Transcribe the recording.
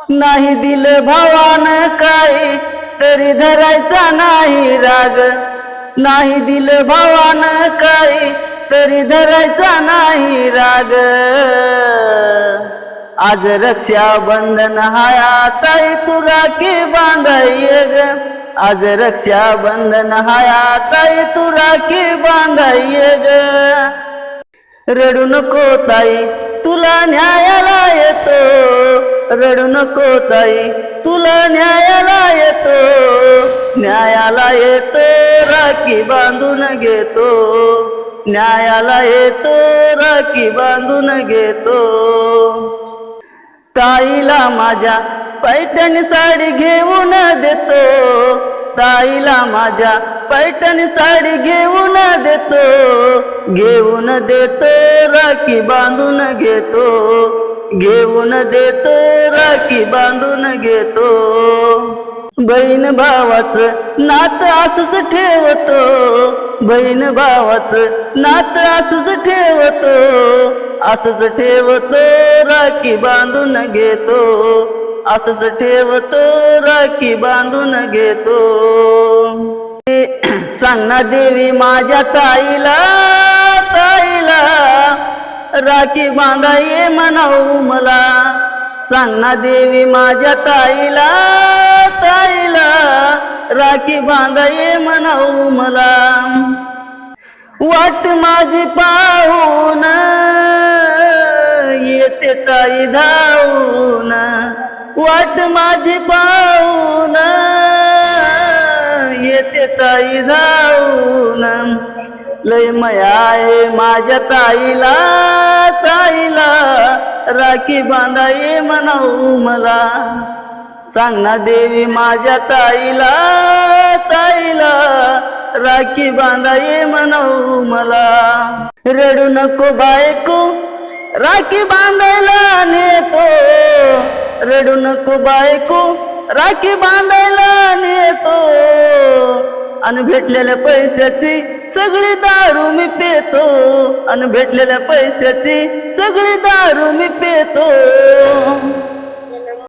नाही दिलं भावानं काही तरी धरायचा नाही राग, नाही दिलं भावानं काही तरी धरायचा नाही राग। आज रक्षाबंधन हाया ताई तू राखी बांधाय ग, आज रक्षाबंधन हाया ताई तू राखी बांधाय ग। रडू नको ताई तुला न्यायाला येतो, रडू नको ताई तुला न्यायाला येतो, न्यायाला येतो राखी बांधून घेतो, न्यायाला येतो राखी बांधून घेतो। ताईला माझ्या पैठणी साडी घेऊन देतो, ताईला माझ्या पैठणी साडी घेऊन देतो, घेऊन देतो राखी बांधून घेतो, घेऊन देतो राखी बांधून घेतो। बहीण भावाचं नातं असंच ठेवतो, बहीण भावाचं नातं असंच ठेवतो, असंच ठेवतो राखी बांधून घेतो, असंच ठेवतो राखी बांधून घेतो। सांग ना देवी माझ्या ताईला, ताईला राखी बांधाय म्हणाऊ मला, सांग ना देवी माझ्या ताईला, ताईला राखी बांधाय म्हणाऊ मला। वाट माझी पाहून येते ताई धावून, वाट माझी पाहून येते ताई धावून। लय माया आहे माझ्या ताईला, ताईला राखी बांधाय म्हणाऊ मला, सांग ना देवी माझ्या ताईला, ताईला राखी बांधाय म्हणाऊ मला। रडू नको बायको राखी बांधायला नेतो, रडू नको बायको राखी बांधायला नेतो, आणि भेटलेल्या पैशाची सगळी दारू मी पेतो, आणि भेटलेल्या पैशाची सगळी दारू मी पेतो।